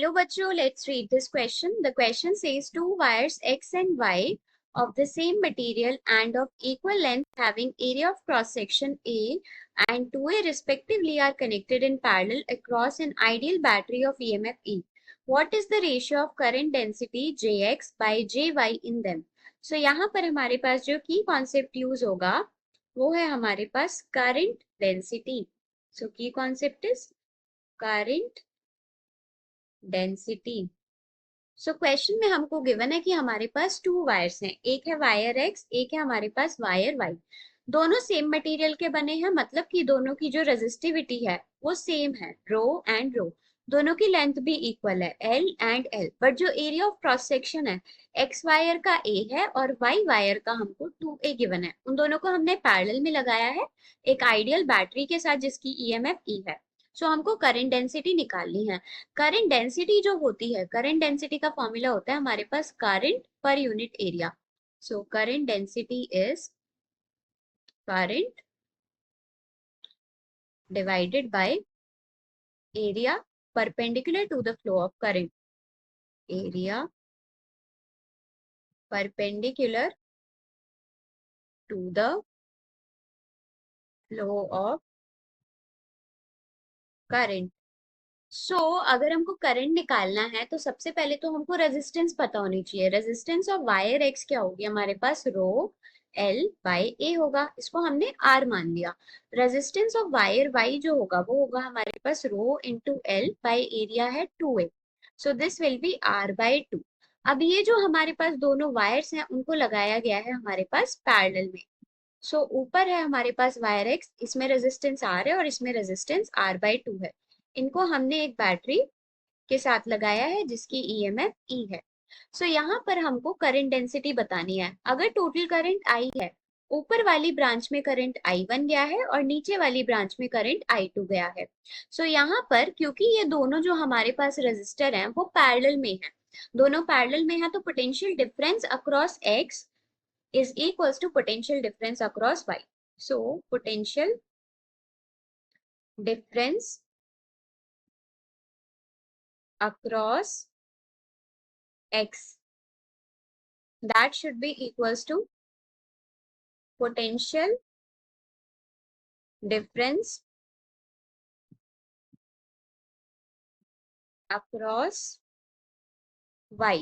Hello, bachcho. Let's read this question. The question says two wires X and Y of the same material and of equal length having area of cross section A and 2A respectively are connected in parallel across an ideal battery of EMF E. What is the ratio of current density Jx by Jy in them? So यहाँ पर हमारे पास जो की concept use होगा वो है हमारे पास करंट डेंसिटी. So की concept is current density. So question में हमको गिवन है कि हमारे पास टू वायर्स हैं, एक है वायर एक्स, एक है हमारे पास वायर वाई. दोनों सेम मटेरियल के बने हैं, मतलब कि दोनों की जो रेजिस्टिविटी है वो सेम है, रो एंड रो. दोनों की लेंथ भी इक्वल है, एल एंड एल. बट जो एरिया ऑफ क्रॉस सेक्शन है एक्स वायर का ए है और वाई वायर का हमको 2a गिवन है. उन दोनों को हमने पैरेलल में लगाया है एक आइडियल बैटरी के साथ जिसकी ईएमएफ ई है. सो हमको करंट डेंसिटी निकालनी है. करंट डेंसिटी जो होती है, करंट डेंसिटी का फॉर्मूला होता है हमारे पास करंट पर unit area. So current density is current divided by area perpendicular to the flow of current. Area perpendicular to the flow of current. So अगर हमको करंट निकालना है तो सबसे पहले तो हमको रेजिस्टेंस पता होनी चाहिए. रेजिस्टेंस ऑफ वायर एक्स क्या होगी हमारे पास, रो एल बाय ए होगा. इसको हमने आर मान लिया. रेजिस्टेंस ऑफ वायर वाई जो होगा वो होगा हमारे पास rho into L by area है 2a. So this will be R by 2. अब ये जो हमारे पास दोनों वायर्स हैं उनको लगाया गया है हमारे पास पैरेलल में. सो ऊपर है हमारे पास वायर एक्स, इसमें रेजिस्टेंस आर है और इसमें रेजिस्टेंस आर बाय 2 है. इनको हमने एक बैटरी के साथ लगाया है जिसकी ईएमएफ ई है. सो यहाँ पर हमको करंट डेंसिटी बतानी है. अगर टोटल करंट आई है, ऊपर वाली ब्रांच में करंट I1 गया है और नीचे वाली ब्रांच में करंट I2 गया है. सो यहाँ पर क्योंकि ये दोनों जो हमारे पास रेजिस्टर हैं वो पैरेलल में है, दोनों पैरेलल में है, तो potential difference across X is equals to potential difference across Y. So potential difference across X, that should be equals to potential difference across Y.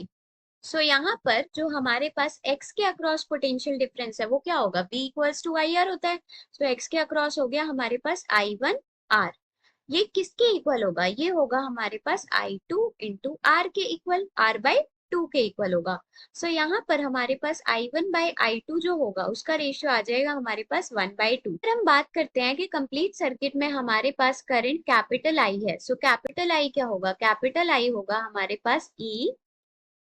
So यहाँ पर जो हमारे पास x के अक्रॉस पोटेंशियल डिफरेंस है वो क्या होगा, v equals to I R होता है. सो x के अक्रॉस हो गया हमारे पास I1 R. ये किसके इक्वल होगा, ये होगा हमारे पास I2 इंटू आर के इक्वल, R बाय 2 के इक्वल होगा. सो यहाँ पर हमारे पास I1 बाय I2 जो होगा उसका रेशियो आ जाएगा हमारे पास 1 बाय 2. फिर हम बात करते हैं कि कंप्लीट सर्किट में हमारे पास करंट कैपिटल I है. सो कैपिटल I क्या होगा, कैपिटल I होगा हमारे पास E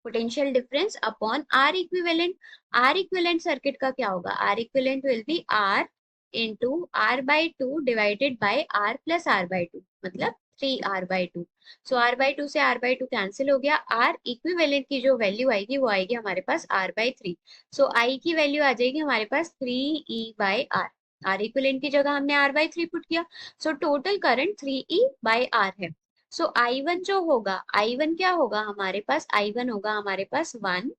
potential difference upon R equivalent. R equivalent circuit का क्या होगा, R equivalent will be R into R by 2 divided by R plus R by 2, मतलब 3r by 2. So r by 2 से r बाई 2 कैंसिल हो गया. Are equivalent की जो value आएगी वो आएगी हमारे पास r बाई 3. सो I की वैल्यू आ जाएगी हमारे पास 3e by R. R equivalent की जगह हमने r बाई 3 पुट किया. So total current 3e by R है. सो I1 जो होगा, I1 क्या होगा हमारे पास, I1 होगा हमारे पास 1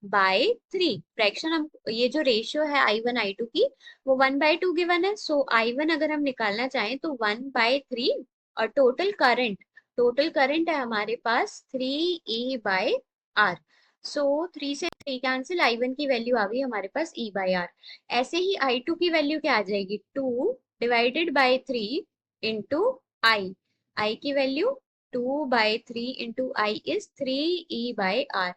बाय 3. फ्रैक्शन हम ये जो रेशियो है I1 I2 की वो 1 बाय 2 गिवन है. सो I1 अगर हम निकालना चाहें तो 1 बाय 3 और टोटल करंट है हमारे पास 3e बाय आर. सो 3 से 3 कैंसिल, I1 की वैल्यू आ गई हमारे पास e बाय आर. ऐसे ही I2 की वैल्यू क्या आ जाएगी, 2 डिवाइडेड बाय 3 इंटू I की value 2 by 3 into I is 3e by r.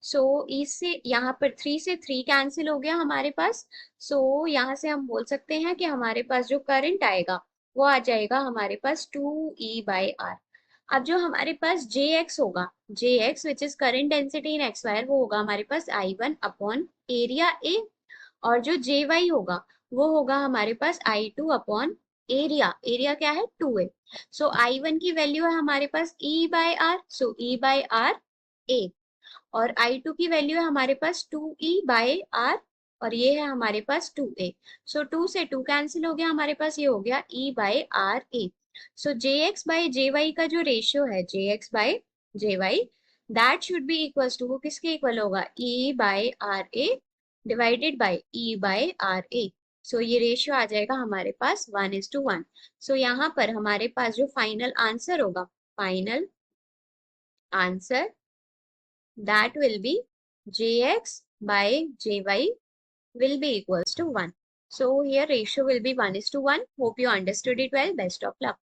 So इससे यहाँ पर 3 से 3 कैंसिल हो गया हमारे पास. सो यहाँ से हम बोल सकते हैं कि हमारे पास जो करंट आएगा वो आ जाएगा हमारे पास 2e बाई आर. अब जो हमारे पास jx होगा, jx which is current density in x wire, वो होगा हमारे पास I1 अपॉन एरिया ए. और जो jy होगा वो होगा हमारे पास I2 अपॉन एरिया. एरिया क्या है, 2a. सो I1 की वैल्यू है हमारे पास e by r, so e by r a. और I2 की वैल्यू है हमारे पास 2e बाय आर और ये है हमारे पास 2a. सो 2 से 2 कैंसिल हो गया हमारे पास, ये हो गया e by r a. So jx by jy का जो रेशियो है, jx by j y, that should be equals to, वो किसके इक्वल होगा, e by r a divided by e by r a. So ये रेशियो आ जाएगा हमारे पास 1:1। सो यहाँ पर हमारे पास जो फाइनल आंसर होगा, final answer that will be jx by jy will be equals to 1. So here ratio will be 1:1. Hope you understood it well. Best of luck.